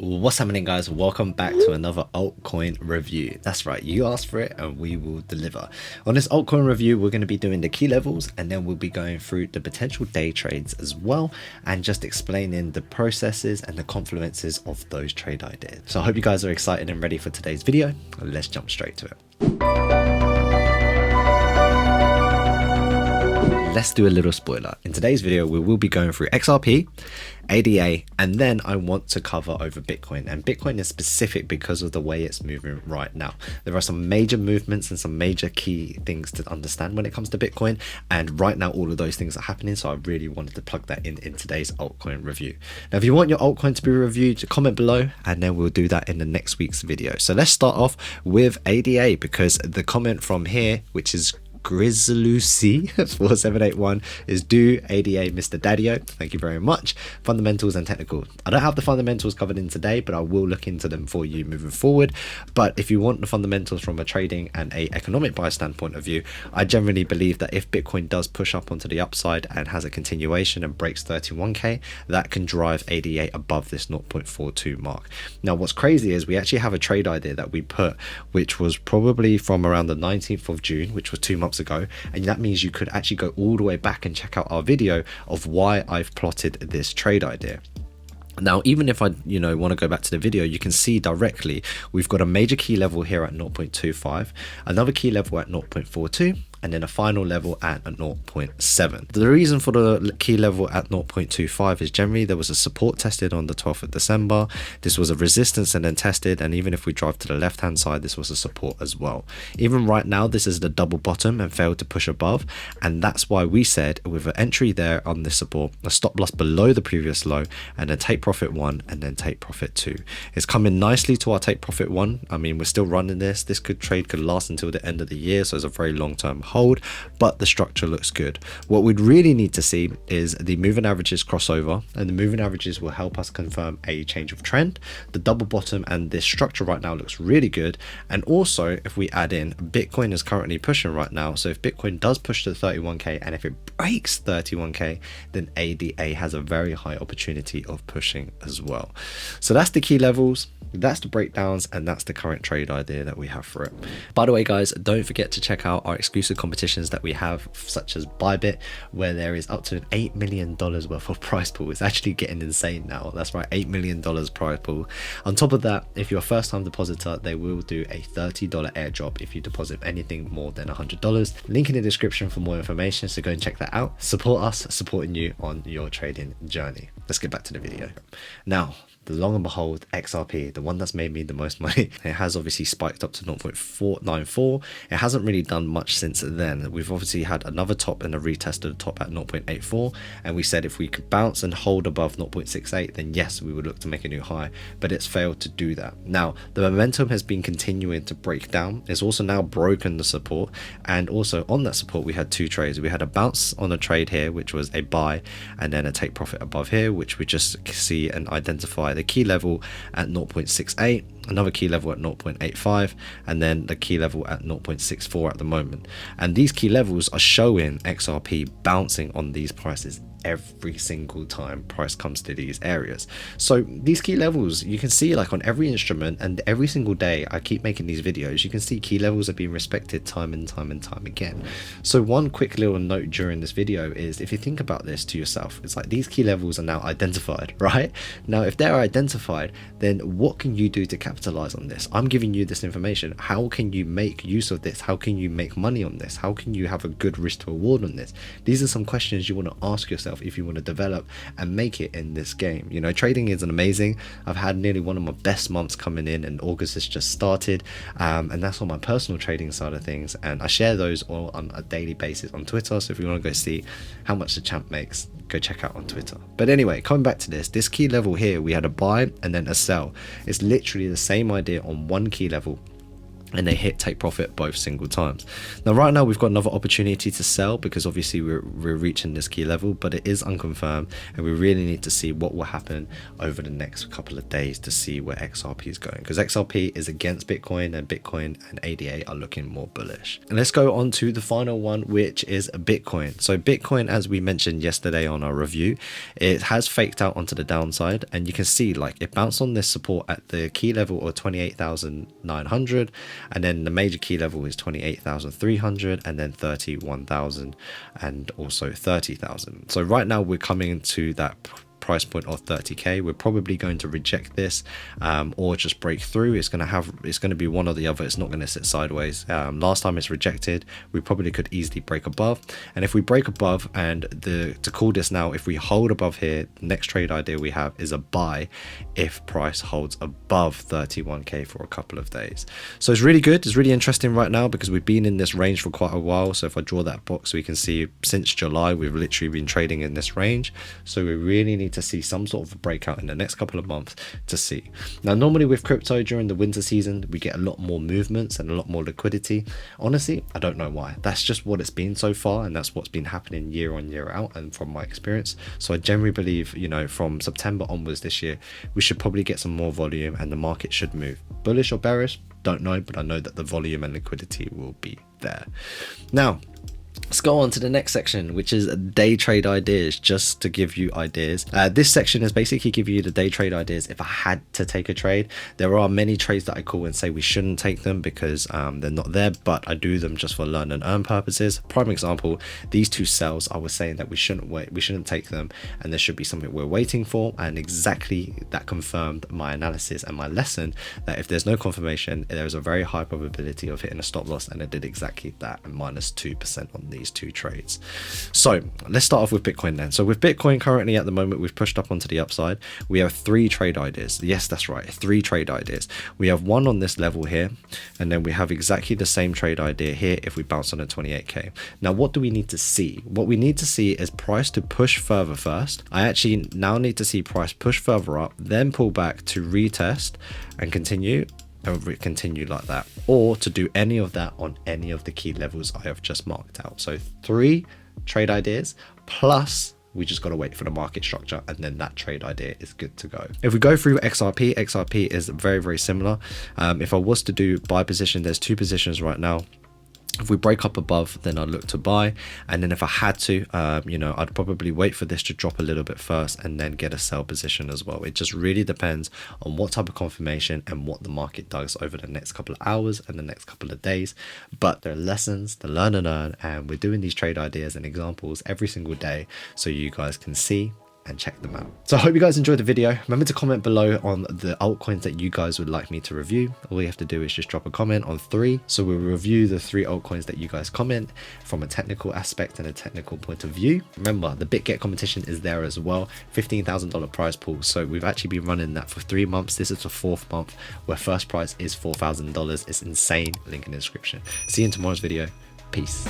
What's happening, guys? Welcome back to another altcoin review. That's right, you asked for it and we will deliver. On this altcoin review, we're going to be doing the key levels and then we'll be going through the potential day trades as well and just explaining the processes and the confluences of those trade ideas. So I hope you guys are excited and ready for today's video. Let's jump straight to it. Let's do a little spoiler. In today's video, we will be going through XRP, ADA, and then I want to cover over Bitcoin. And Bitcoin is specific because of the way it's moving right now. There are some major movements and some major key things to understand when it comes to Bitcoin. And right now, all of those things are happening. So I really wanted to plug that in today's altcoin review. Now, if you want your altcoin to be reviewed, comment below, and then we'll do that in the next week's video. So let's start off with ADA because the comment from here, which is Grizzlucy 4781 is do ADA Mr. Daddio. Thank you very much. Fundamentals and technical. I don't have the fundamentals covered in today, but I will look into them for you moving forward. But if you want the fundamentals from a trading and a economic buy standpoint of view, I generally believe that if Bitcoin does push up onto the upside and has a continuation and breaks 31k, that can drive ADA above this 0.42 mark. Now, what's crazy is we actually have a trade idea that we put, which was probably from around the 19th of June, which was 2 months ago, and that means you could actually go all the way back and check out our video of why I've plotted this trade idea. Now, even if I want to go back to the video, you can see directly we've got a major key level here at 0.25, another key level at 0.42, and then a final level at a 0.7. The reason for the key level at 0.25 is generally there was a support tested on the 12th of December. This was a resistance and then tested, and even if we drive to the left hand side, this was a support as well. Even right now, this is the double bottom and failed to push above, and that's why we said with an entry there on this support, a stop loss below the previous low, and then take profit 1 and then take profit 2. It's coming nicely to our take profit 1. I mean, we're still running this. This trade could last until the end of the year, so it's a very long term hold, but the structure looks good. What we'd really need to see is the moving averages crossover, and the moving averages will help us confirm a change of trend. The double bottom and this structure right now looks really good. And also, if we add in, Bitcoin is currently pushing right now, so if Bitcoin does push to 31k and if it breaks 31k, then ADA has a very high opportunity of pushing as well. So that's the key levels, that's the breakdowns, and that's the current trade idea that we have for it. By the way, guys, don't forget to check out our exclusive competitions that we have, such as Bitget, where there is up to an $8 million worth of prize pool. It's actually getting insane now. That's right, $8 million prize pool. On top of that, if you're a first time depositor, they will do a $30 airdrop if you deposit anything more than $100. Link in the description for more information, so go and check that out. Support us supporting you on your trading journey. Let's get back to the video. Now, the long and behold, XRP, the one that's made me the most money, it has obviously spiked up to 0.494. It hasn't really done much since then. We've obviously had another top and a retest of the top at 0.84, and we said if we could bounce and hold above 0.68, then yes, we would look to make a new high, but it's failed to do that. Now, the momentum has been continuing to break down. It's also now broken the support, and also on that support we had two trades. We had a bounce on a trade here, which was a buy, and then a take profit above here, which we just see and identify the key level at 0.68, another key level at 0.85, and then the key level at 0.64 at the moment. And these key levels are showing XRP bouncing on these prices every single time price comes to these areas. So these key levels, you can see like on every instrument, and every single day I keep making these videos, you can see key levels are being respected time and time again. So one quick little note during this video is, if you think about this to yourself, it's like these key levels are now identified, right? Now, if they're identified, then what can you do to capitalize on this? I'm giving you this information. How can you make use of this? How can you make money on this? How can you have a good risk to reward on this? These are some questions you want to ask yourself if you want to develop and make it in this game. You know, trading is amazing. I've had nearly one of my best months coming in, and August has just started, and that's on my personal trading side of things, and I share those all on a daily basis on Twitter. So if you want to go see how much the champ makes, go check out on Twitter. But anyway, coming back to this key level here, we had a buy and then a sell. It's literally the same idea on one key level and they hit take profit both single times. Now right now we've got another opportunity to sell because obviously we're reaching this key level, but it is unconfirmed, and we really need to see what will happen over the next couple of days to see where XRP is going, because XRP is against Bitcoin and Bitcoin and ADA are looking more bullish. And let's go on to the final one, which is Bitcoin. So Bitcoin, as we mentioned yesterday on our review, it has faked out onto the downside, and you can see like it bounced on this support at the key level of 28,900, and then the major key level is 28,300, and then 31,000, and also 30,000. So right now we're coming into that price point of 30k. We're probably going to reject this or just break through. It's going to be one or the other. It's not going to sit sideways. Last time it's rejected, we probably could easily break above, and if we break above, and to call this now, if we hold above here, next trade idea we have is a buy if price holds above 31k for a couple of days. So it's really good. It's really interesting right now because we've been in this range for quite a while. So if I draw that box, we can see since July we've literally been trading in this range. So we really need to see some sort of a breakout in the next couple of months to see. Now normally with crypto during the winter season we get a lot more movements and a lot more liquidity. Honestly, I don't know why. That's just what it's been so far, and that's what's been happening year on year out, and from my experience. So I generally believe, you know, from September onwards this year we should probably get some more volume and the market should move. Bullish or bearish, don't know, but I know that the volume and liquidity will be there. Now let's go on to the next section, which is day trade ideas, just to give you ideas. This section is basically giving you the day trade ideas if I had to take a trade. There are many trades that I call and say we shouldn't take them because they're not there, but I do them just for learn and earn purposes. Prime example, these two sells, I was saying that we shouldn't take them, and there should be something we're waiting for, and exactly that confirmed my analysis and my lesson that if there's no confirmation, there's a very high probability of hitting a stop loss, and it did exactly that, and minus 2% on these two trades. So let's start off with Bitcoin then. So with Bitcoin currently at the moment, we've pushed up onto the upside. We have 3 trade ideas. Yes, that's right, 3 trade ideas. We have one on this level here, and then we have exactly the same trade idea here if we bounce on a 28k. Now what do we need to see? What we need to see is price to push further first. I actually now need to see price push further up, then pull back to retest and continue like that, or to do any of that on any of the key levels I have just marked out. So 3 trade ideas plus we just got to wait for the market structure, and then that trade idea is good to go. If we go through XRP is very, very similar. If I was to do buy position, there's 2 positions right now. If we break up above, then I'd look to buy, and then if I had to, you know, I'd probably wait for this to drop a little bit first and then get a sell position as well. It just really depends on what type of confirmation and what the market does over the next couple of hours and the next couple of days. But there are lessons to learn and earn, and we're doing these trade ideas and examples every single day so you guys can see and check them out. So I hope you guys enjoyed the video. Remember to comment below on the altcoins that you guys would like me to review. All you have to do is just drop a comment on 3. So we'll review the 3 altcoins that you guys comment from a technical aspect and a technical point of view. Remember, the Bitget competition is there as well. $15,000 prize pool. So we've actually been running that for 3 months. This is the 4th month where first prize is $4,000. It's insane. Link in the description. See you in tomorrow's video. Peace.